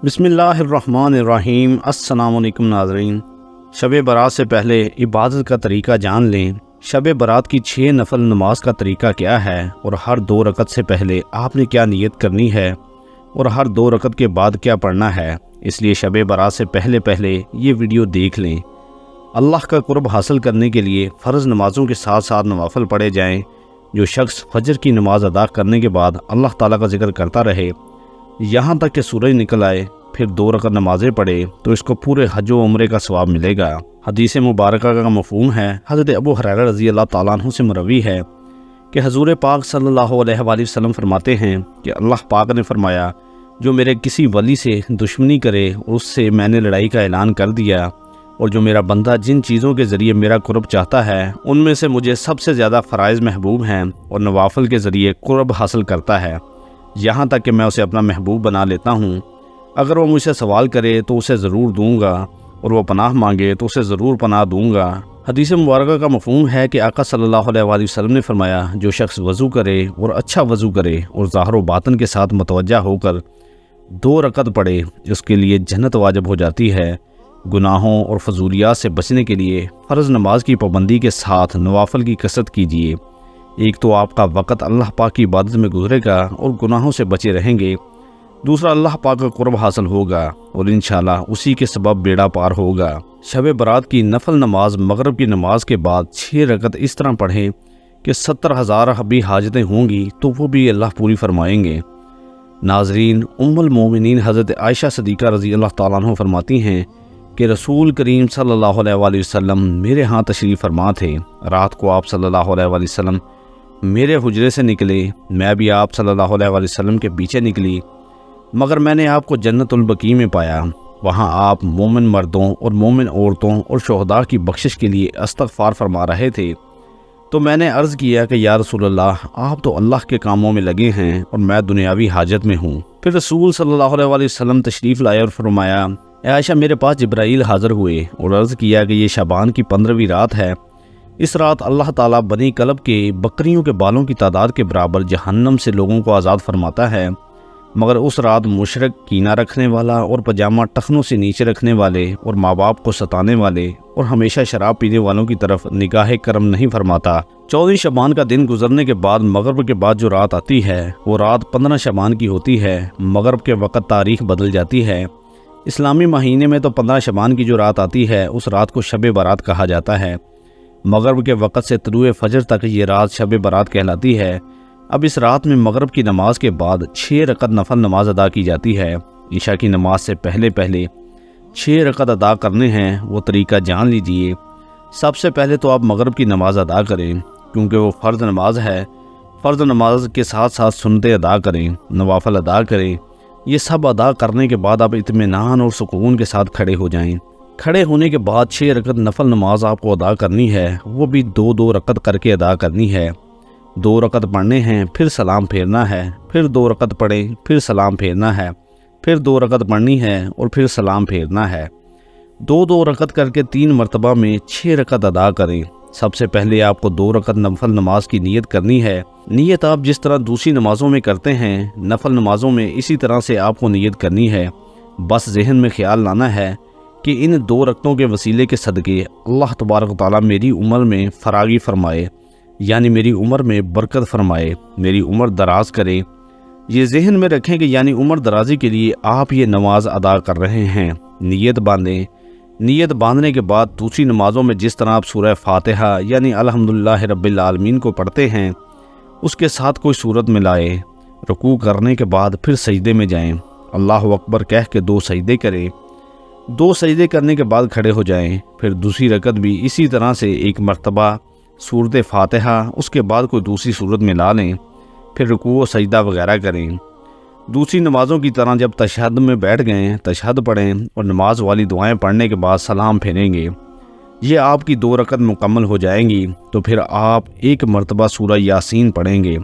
بسم اللہ الرحمن الرحیم۔ السلام علیکم ناظرین، شب برات سے پہلے عبادت کا طریقہ جان لیں۔ شب برات کی 6 نفل نماز کا طریقہ کیا ہے اور ہر 2 رکعت سے پہلے آپ نے کیا نیت کرنی ہے اور ہر 2 رکعت کے بعد کیا پڑھنا ہے۔ اس لیے شب برات سے پہلے یہ ویڈیو دیکھ لیں۔ اللہ کا قرب حاصل کرنے کے لیے فرض نمازوں کے ساتھ ساتھ نوافل پڑھے جائیں۔ جو شخص فجر کی نماز ادا کرنے کے بعد اللہ تعالیٰ کا ذکر کرتا رہے یہاں تک کہ سورج نکل آئے، پھر 2 رکعت نمازیں پڑھے تو اس کو پورے حج و عمرے کا ثواب ملے گا۔ حدیث مبارکہ کا مفہوم ہے، حضرت ابو ہریرہ رضی اللہ تعالیٰ عنہ سے مروی ہے کہ حضور پاک صلی اللہ علیہ وآلہ وسلم فرماتے ہیں کہ اللہ پاک نے فرمایا، جو میرے کسی ولی سے دشمنی کرے اس سے میں نے لڑائی کا اعلان کر دیا، اور جو میرا بندہ جن چیزوں کے ذریعے میرا قرب چاہتا ہے ان میں سے مجھے سب سے زیادہ فرائض محبوب ہیں اور نوافل کے ذریعے قرب حاصل کرتا ہے، یہاں تک کہ میں اسے اپنا محبوب بنا لیتا ہوں۔ اگر وہ مجھ سے سوال کرے تو اسے ضرور دوں گا، اور وہ پناہ مانگے تو اسے ضرور پناہ دوں گا۔ حدیث مبارکہ کا مفہوم ہے کہ آقا صلی اللہ علیہ وآلہ وسلم نے فرمایا، جو شخص وضو کرے اور اچھا وضو کرے اور ظاہر و باطن کے ساتھ متوجہ ہو کر 2 رکعت پڑھے، اس کے لیے جنت واجب ہو جاتی ہے۔ گناہوں اور فضولیات سے بچنے کے لیے فرض نماز کی پابندی کے ساتھ نوافل کی کثرت کیجیے۔ ایک تو آپ کا وقت اللہ پاک کی عبادت میں گزرے گا اور گناہوں سے بچے رہیں گے، دوسرا اللہ پاک کا قرب حاصل ہوگا اور انشاءاللہ اسی کے سبب بیڑا پار ہوگا۔ شب برات کی نفل نماز مغرب کی نماز کے بعد 6 رکعت اس طرح پڑھیں کہ 70,000 بھی حاجتیں ہوں گی تو وہ بھی اللہ پوری فرمائیں گے۔ ناظرین، ام المومنین حضرت عائشہ صدیقہ رضی اللہ تعالیٰ عنہ فرماتی ہیں کہ رسول کریم صلی اللہ علیہ وآلہ وسلم میرے ہاں تشریف فرما تھے۔ رات کو آپ صلی اللہ علیہ وآلہ وسلم میرے حجرے سے نکلے، میں بھی آپ صلی اللہ علیہ وآلہ وسلم کے پیچھے نکلی، مگر میں نے آپ کو جنت البقیع میں پایا۔ وہاں آپ مومن مردوں اور مومن عورتوں اور شہداء کی بخشش کے لیے استغفار فرما رہے تھے، تو میں نے عرض کیا کہ یا رسول اللہ، آپ تو اللہ کے کاموں میں لگے ہیں اور میں دنیاوی حاجت میں ہوں۔ پھر رسول صلی اللہ علیہ وآلہ وسلم تشریف لائے اور فرمایا، اے عائشہ، میرے پاس جبرائیل حاضر ہوئے اور عرض کیا کہ یہ شعبان کی 15ویں رات ہے۔ اس رات اللہ تعالیٰ بنی کلب کے بکریوں کے بالوں کی تعداد کے برابر جہنم سے لوگوں کو آزاد فرماتا ہے، مگر اس رات مشرک، کینہ رکھنے والا اور پجامہ ٹخنوں سے نیچے رکھنے والے اور ماں باپ کو ستانے والے اور ہمیشہ شراب پینے والوں کی طرف نگاہ کرم نہیں فرماتا۔ 14 شعبان کا دن گزرنے کے بعد مغرب کے بعد جو رات آتی ہے وہ رات 15 شعبان کی ہوتی ہے۔ مغرب کے وقت تاریخ بدل جاتی ہے۔ اسلامی مہینے میں تو 15 شعبان کی جو رات آتی ہے اس رات کو شب برات کہا جاتا ہے۔ مغرب کے وقت سے طلوع فجر تک یہ رات شب برات کہلاتی ہے۔ اب اس رات میں مغرب کی نماز کے بعد 6 رکعت نفل نماز ادا کی جاتی ہے۔ عشاء کی نماز سے پہلے 6 رکعت ادا کرنے ہیں، وہ طریقہ جان لیجئے۔ سب سے پہلے تو آپ مغرب کی نماز ادا کریں، کیونکہ وہ فرض نماز ہے۔ فرض نماز کے ساتھ ساتھ سنتیں ادا کریں، نوافل ادا کریں۔ یہ سب ادا کرنے کے بعد آپ اطمینان اور سکون کے ساتھ کھڑے ہو جائیں۔ کھڑے ہونے کے بعد 6 رکعت نفل نماز آپ کو ادا کرنی ہے، وہ بھی 2 رکعت کر کے ادا کرنی ہے۔ 2 رکعت پڑھنے ہیں، پھر سلام پھیرنا ہے، پھر 2 رکعت پڑھیں، پھر سلام پھیرنا ہے، پھر 2 رکعت پڑھنی ہے اور پھر سلام پھیرنا ہے۔ 2 رکعت کر کے 3 مرتبہ میں 6 رکعت ادا کریں۔ سب سے پہلے آپ کو 2 رکعت نفل نماز کی نیت کرنی ہے۔ نیت آپ جس طرح دوسری نمازوں میں کرتے ہیں، نفل نمازوں میں اسی طرح سے آپ کو نیت کرنی ہے۔ بس ذہن میں خیال لانا ہے کہ ان 2 رکعتوں کے وسیلے کے صدقے اللہ تبارک و تعالیٰ میری عمر میں فراغی فرمائے، یعنی میری عمر میں برکت فرمائے، میری عمر دراز کرے۔ یہ ذہن میں رکھیں کہ یعنی عمر درازی کے لیے آپ یہ نماز ادا کر رہے ہیں۔ نیت باندھیں۔ نیت باندھنے کے بعد دوسری نمازوں میں جس طرح آپ سورہ فاتحہ یعنی الحمدللہ رب العالمین کو پڑھتے ہیں، اس کے ساتھ کوئی صورت ملائے۔ رکوع کرنے کے بعد پھر سجدے میں جائیں، اللہ اکبر کہہ کے 2 سجدے کریں۔ 2 سجدے کرنے کے بعد کھڑے ہو جائیں۔ پھر دوسری رکعت بھی اسی طرح سے 1 مرتبہ سورت فاتحہ، اس کے بعد کوئی دوسری صورت ملا لیں، پھر رکوع و سجدہ وغیرہ کریں۔ دوسری نمازوں کی طرح جب تشہد میں بیٹھ گئے تشہد پڑھیں اور نماز والی دعائیں پڑھنے کے بعد سلام پھیریں گے۔ یہ آپ کی 2 رکعت مکمل ہو جائیں گی تو پھر آپ 1 مرتبہ سورہ یاسین پڑھیں گے۔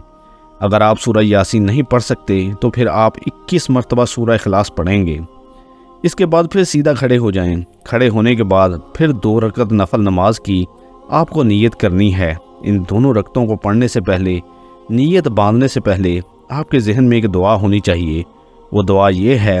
اگر آپ سورہ یاسین نہیں پڑھ سکتے تو پھر آپ 21 مرتبہ سورہ اخلاص پڑھیں گے۔ اس کے بعد پھر سیدھا کھڑے ہو جائیں۔ کھڑے ہونے کے بعد پھر 2 رکعت نفل نماز کی آپ کو نیت کرنی ہے۔ ان دونوں رکعتوں کو پڑھنے سے پہلے، نیت باندھنے سے پہلے آپ کے ذہن میں ایک دعا ہونی چاہیے۔ وہ دعا یہ ہے